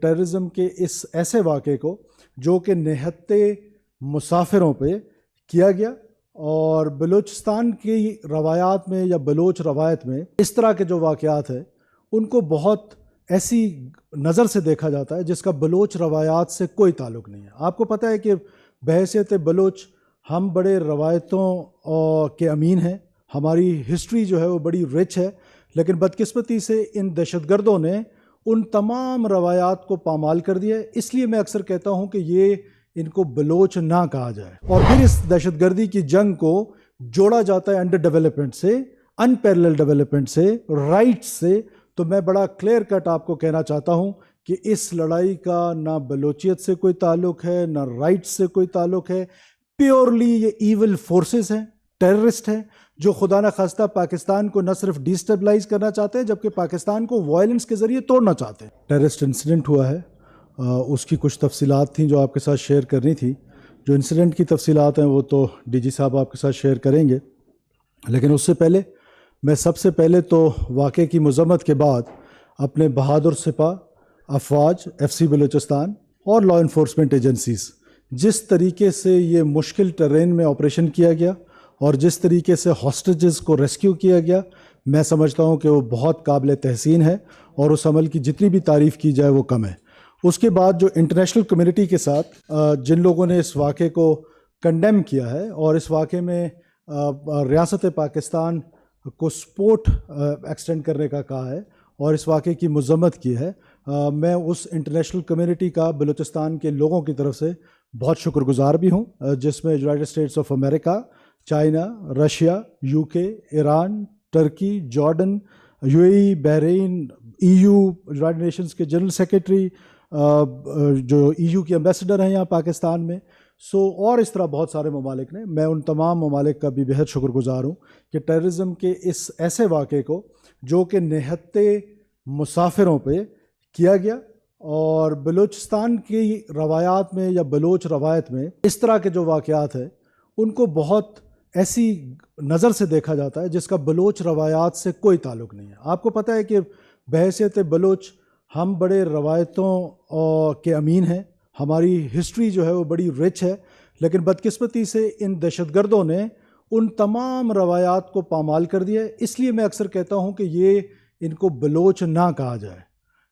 Terrorism کے اس ایسے واقعے کو جو کہ نہتے مسافروں پہ کیا گیا، اور بلوچستان کی روایات میں یا بلوچ روایت میں اس طرح کے جو واقعات ہیں ان کو بہت ایسی نظر سے دیکھا جاتا ہے جس کا بلوچ روایات سے کوئی تعلق نہیں ہے۔ آپ کو پتہ ہے کہ بحیثیت بلوچ ہم بڑے روایتوں کے امین ہیں، ہماری ہسٹری جو ہے وہ بڑی رچ ہے، لیکن بدقسمتی سے ان دہشت گردوں نے ان تمام روایات کو پامال کر دیا ہے۔ اس لیے میں اکثر کہتا ہوں کہ یہ ان کو بلوچ نہ کہا جائے، اور پھر اس دہشت گردی کی جنگ کو جوڑا جاتا ہے انڈر ڈیولپمنٹ سے، ان پیرلل ڈیولپمنٹ سے، رائٹ سے۔ تو میں بڑا کلیئر کٹ آپ کو کہنا چاہتا ہوں کہ اس لڑائی کا نہ بلوچیت سے کوئی تعلق ہے، نہ رائٹ سے کوئی تعلق ہے۔ پیورلی یہ ایول فورسز ہیں، ٹیررسٹ ہیں، جو خدا نخواستہ پاکستان کو نہ صرف ڈیسٹیبلائز کرنا چاہتے ہیں جبکہ پاکستان کو وائلنس کے ذریعے توڑنا چاہتے ہیں۔ ٹیررسٹ انسیڈنٹ ہوا ہے، اس کی کچھ تفصیلات تھیں جو آپ کے ساتھ شیئر کرنی تھی۔ جو انسیڈنٹ کی تفصیلات ہیں وہ تو ڈی جی صاحب آپ کے ساتھ شیئر کریں گے، لیکن اس سے پہلے میں سب سے پہلے تو واقعے کی مذمت کے بعد اپنے بہادر سپاہ، افواج، ایف سی بلوچستان اور لا انفورسمنٹ ایجنسیز، جس طریقے سے یہ مشکل ٹرین میں آپریشن کیا گیا اور جس طریقے سے ہاسٹیجز کو ریسکیو کیا گیا، میں سمجھتا ہوں کہ وہ بہت قابل تحسین ہے، اور اس عمل کی جتنی بھی تعریف کی جائے وہ کم ہے۔ اس کے بعد جو انٹرنیشنل کمیونٹی کے ساتھ جن لوگوں نے اس واقعے کو کنڈیم کیا ہے اور اس واقعے میں ریاست پاکستان کو سپورٹ ایکسٹینڈ کرنے کا کہا ہے اور اس واقعے کی مذمت کی ہے، میں اس انٹرنیشنل کمیونٹی کا بلوچستان کے لوگوں کی طرف سے بہت شکر گزار بھی ہوں، جس میں United States of America, China, Russia, U K, Iran, Turkey, Jordan, U A E, Bahrain, E U, United Nations کے جنرل سیکریٹری، جو ای یو کے ایمبیسڈر ہیں یہاں پاکستان میں، اور اس طرح بہت سارے ممالک نے، میں ان تمام ممالک کا بھی بہت شکر گزار ہوں کہ ٹیررزم کے اس ایسے واقعے کو جو کہ نہتے مسافروں پہ کیا گیا، اور بلوچستان کی روایات میں یا بلوچ روایت میں اس طرح کے جو واقعات ہیں ان کو بہت ایسی نظر سے دیکھا جاتا ہے جس کا بلوچ روایات سے کوئی تعلق نہیں ہے۔ آپ کو پتہ ہے کہ بحیثیت بلوچ ہم بڑے روایتوں کے امین ہیں، ہماری ہسٹری جو ہے وہ بڑی رچ ہے، لیکن بدقسمتی سے ان دہشت گردوں نے ان تمام روایات کو پامال کر دیا ہے۔ اس لیے میں اکثر کہتا ہوں کہ یہ ان کو بلوچ نہ کہا جائے۔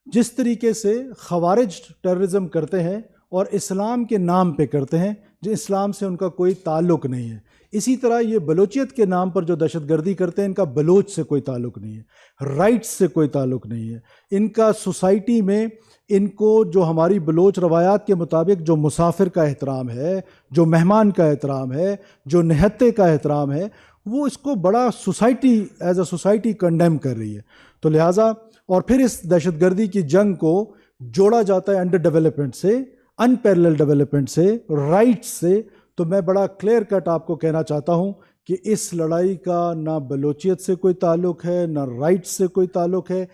جس طریقے سے خوارج ٹیررزم کرتے ہیں اور اسلام کے نام پہ کرتے ہیں، جو اسلام سے ان کا کوئی تعلق نہیں ہے، اسی طرح یہ بلوچیت کے نام پر جو دہشت گردی کرتے ہیں ان کا بلوچ سے کوئی تعلق نہیں ہے، رائٹ سے کوئی تعلق نہیں ہے۔ ان کا سوسائٹی میں ان کو جو ہماری بلوچ روایات کے مطابق جو مسافر کا احترام ہے، جو مہمان کا احترام ہے، جو نہتے کا احترام ہے، وہ اس کو بڑا society as a society condemn کر رہی ہے۔ تو لہٰذا اور پھر اس دہشت گردی کی جنگ کو جوڑا جاتا ہے انڈر ڈیولپمنٹ سے، ان پیرلل ڈیولپمنٹ سے، رائٹ سے۔ تو میں بڑا کلیئر کٹ آپ کو کہنا چاہتا ہوں کہ اس لڑائی کا نہ بلوچیت سے کوئی تعلق ہے، نہ رائٹ سے کوئی تعلق ہے۔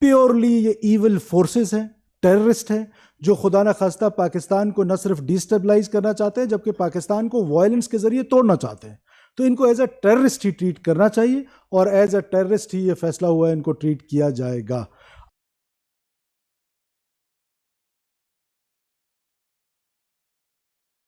پیورلی یہ ایول فورسز ہیں، ٹیررسٹ ہیں، جو خدا نخواستہ پاکستان کو نہ صرف ڈیسٹیبلائز کرنا چاہتے ہیں جبکہ پاکستان کو وائلنس کے ذریعے توڑنا چاہتے ہیں۔ تو ان کو ایز اے ٹیررسٹ ہی ٹریٹ کرنا چاہیے، اور ایز اے ٹیررسٹ ہی یہ فیصلہ ہوا ہے ان کو ٹریٹ کیا جائے گا۔